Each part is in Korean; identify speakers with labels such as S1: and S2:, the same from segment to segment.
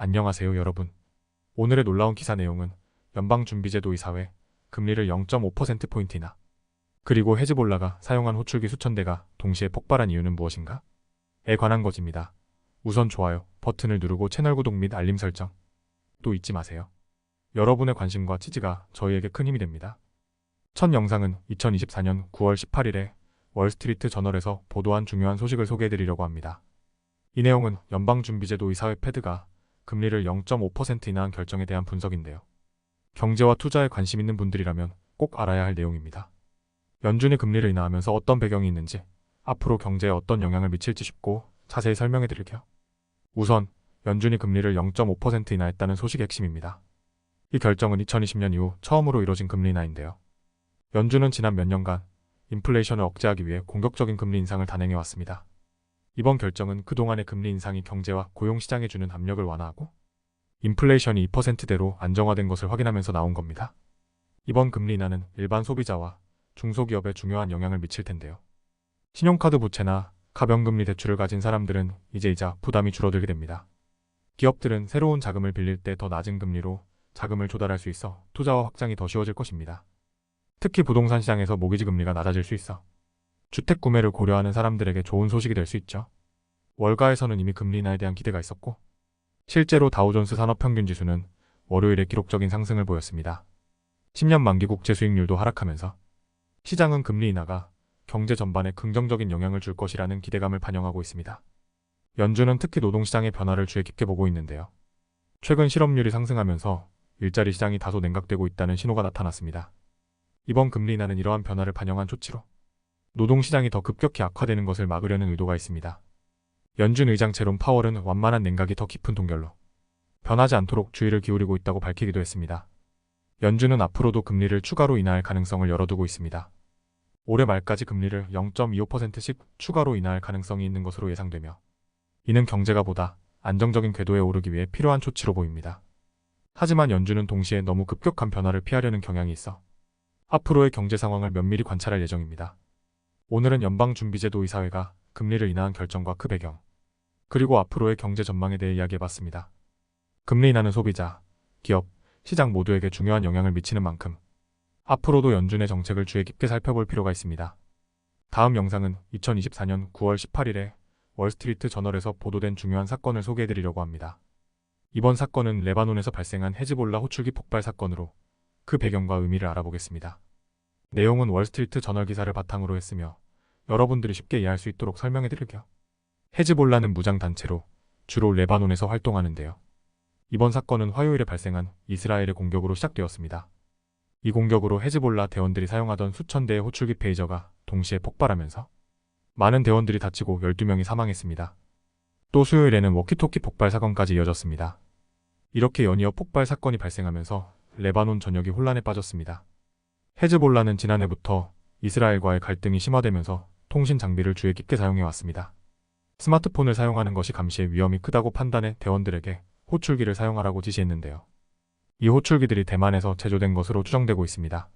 S1: 안녕하세요 여러분. 오늘의 놀라운 기사 내용은 연방준비제도 이사회 금리를 0.5%포인트나 그리고 헤즈볼라가 사용한 호출기 수천 대가 동시에 폭발한 이유는 무엇인가? 에 관한 것입니다. 우선 좋아요 버튼을 누르고 채널 구독 및 알림 설정 또 잊지 마세요. 여러분의 관심과 지지가 저희에게 큰 힘이 됩니다. 첫 영상은 2024년 9월 18일에 월스트리트 저널에서 보도한 중요한 소식을 소개해드리려고 합니다. 이 내용은 연방준비제도 이사회 패드가 금리를 0.5% 인하한 결정에 대한 분석인데요. 경제와 투자에 관심 있는 분들이라면 꼭 알아야 할 내용입니다. 연준이 금리를 인하하면서 어떤 배경이 있는지, 앞으로 경제에 어떤 영향을 미칠지 쉽고 자세히 설명해 드릴게요. 우선 연준이 금리를 0.5% 인하했다는 소식의 핵심입니다. 이 결정은 2020년 이후 처음으로 이뤄진 금리 인하인데요. 연준은 지난 몇 년간 인플레이션을 억제하기 위해 공격적인 금리 인상을 단행해왔습니다. 이번 결정은 그동안의 금리 인상이 경제와 고용시장에 주는 압력을 완화하고 인플레이션이 2%대로 안정화된 것을 확인하면서 나온 겁니다. 이번 금리 인하는 일반 소비자와 중소기업에 중요한 영향을 미칠 텐데요. 신용카드 부채나 가변금리 대출을 가진 사람들은 이제 이자 부담이 줄어들게 됩니다. 기업들은 새로운 자금을 빌릴 때 더 낮은 금리로 자금을 조달할 수 있어 투자와 확장이 더 쉬워질 것입니다. 특히 부동산 시장에서 모기지 금리가 낮아질 수 있어 주택 구매를 고려하는 사람들에게 좋은 소식이 될 수 있죠. 월가에서는 이미 금리 인하에 대한 기대가 있었고 실제로 다우존스 산업평균지수는 월요일에 기록적인 상승을 보였습니다. 10년 만기 국채 수익률도 하락하면서 시장은 금리 인하가 경제 전반에 긍정적인 영향을 줄 것이라는 기대감을 반영하고 있습니다. 연준은 특히 노동시장의 변화를 주의 깊게 보고 있는데요. 최근 실업률이 상승하면서 일자리 시장이 다소 냉각되고 있다는 신호가 나타났습니다. 이번 금리 인하는 이러한 변화를 반영한 조치로 노동시장이 더 급격히 악화되는 것을 막으려는 의도가 있습니다. 연준 의장 제롬 파월은 완만한 냉각이 더 깊은 동결로 변하지 않도록 주의를 기울이고 있다고 밝히기도 했습니다. 연준은 앞으로도 금리를 추가로 인하할 가능성을 열어두고 있습니다. 올해 말까지 금리를 0.25%씩 추가로 인하할 가능성이 있는 것으로 예상되며 이는 경제가 보다 안정적인 궤도에 오르기 위해 필요한 조치로 보입니다. 하지만 연준은 동시에 너무 급격한 변화를 피하려는 경향이 있어 앞으로의 경제 상황을 면밀히 관찰할 예정입니다. 오늘은 연방준비제도 이사회가 금리를 인하한 결정과 그 배경, 그리고 앞으로의 경제 전망에 대해 이야기해봤습니다. 금리 인하는 소비자, 기업, 시장 모두에게 중요한 영향을 미치는 만큼 앞으로도 연준의 정책을 주의 깊게 살펴볼 필요가 있습니다. 다음 영상은 2024년 9월 18일에 월스트리트 저널에서 보도된 중요한 사건을 소개해드리려고 합니다. 이번 사건은 레바논에서 발생한 헤즈볼라 호출기 폭발 사건으로 그 배경과 의미를 알아보겠습니다. 내용은 월스트리트 저널 기사를 바탕으로 했으며 여러분들이 쉽게 이해할 수 있도록 설명해드릴게요. 헤즈볼라는 무장단체로 주로 레바논에서 활동하는데요. 이번 사건은 화요일에 발생한 이스라엘의 공격으로 시작되었습니다. 이 공격으로 헤즈볼라 대원들이 사용하던 수천 대의 호출기 페이저가 동시에 폭발하면서 많은 대원들이 다치고 12명이 사망했습니다. 또 수요일에는 워키토키 폭발 사건까지 이어졌습니다. 이렇게 연이어 폭발 사건이 발생하면서 레바논 전역이 혼란에 빠졌습니다. 헤즈볼라는 지난해부터 이스라엘과의 갈등이 심화되면서 통신 장비를 주의 깊게 사용해왔습니다. 스마트폰을 사용하는 것이 감시의 위험이 크다고 판단해 대원들에게 호출기를 사용하라고 지시했는데요. 이 호출기들이 대만에서 제조된 것으로 추정되고 있습니다.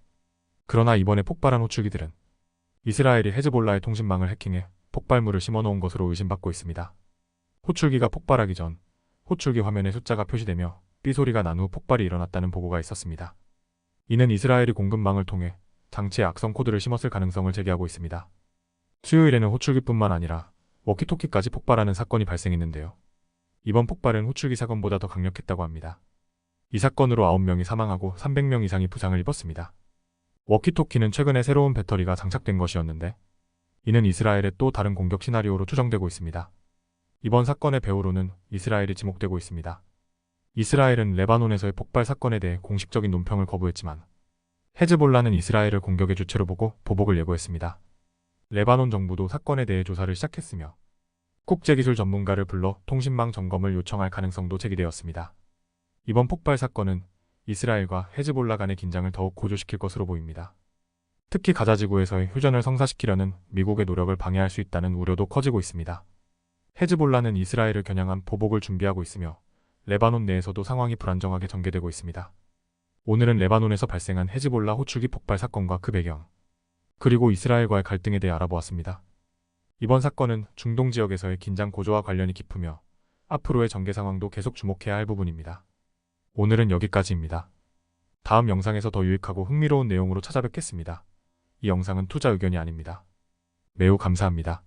S1: 그러나 이번에 폭발한 호출기들은 이스라엘이 헤즈볼라의 통신망을 해킹해 폭발물을 심어놓은 것으로 의심받고 있습니다. 호출기가 폭발하기 전 호출기 화면에 숫자가 표시되며 삐소리가 난 후 폭발이 일어났다는 보고가 있었습니다. 이는 이스라엘이 공급망을 통해 장치에 악성 코드를 심었을 가능성을 제기하고 있습니다. 수요일에는 호출기뿐만 아니라 워키토키까지 폭발하는 사건이 발생했는데요. 이번 폭발은 호출기 사건보다 더 강력했다고 합니다. 이 사건으로 9명이 사망하고 300명 이상이 부상을 입었습니다. 워키토키는 최근에 새로운 배터리가 장착된 것이었는데 이는 이스라엘의 또 다른 공격 시나리오로 추정되고 있습니다. 이번 사건의 배후로는 이스라엘이 지목되고 있습니다. 이스라엘은 레바논에서의 폭발 사건에 대해 공식적인 논평을 거부했지만 헤즈볼라는 이스라엘을 공격의 주체로 보고 보복을 예고했습니다. 레바논 정부도 사건에 대해 조사를 시작했으며 국제기술 전문가를 불러 통신망 점검을 요청할 가능성도 제기되었습니다. 이번 폭발 사건은 이스라엘과 헤즈볼라 간의 긴장을 더욱 고조시킬 것으로 보입니다. 특히 가자지구에서의 휴전을 성사시키려는 미국의 노력을 방해할 수 있다는 우려도 커지고 있습니다. 헤즈볼라는 이스라엘을 겨냥한 보복을 준비하고 있으며 레바논 내에서도 상황이 불안정하게 전개되고 있습니다. 오늘은 레바논에서 발생한 헤즈볼라 호출기 폭발 사건과 그 배경, 그리고 이스라엘과의 갈등에 대해 알아보았습니다. 이번 사건은 중동 지역에서의 긴장 고조와 관련이 깊으며 앞으로의 전개 상황도 계속 주목해야 할 부분입니다. 오늘은 여기까지입니다. 다음 영상에서 더 유익하고 흥미로운 내용으로 찾아뵙겠습니다. 이 영상은 투자 의견이 아닙니다. 매우 감사합니다.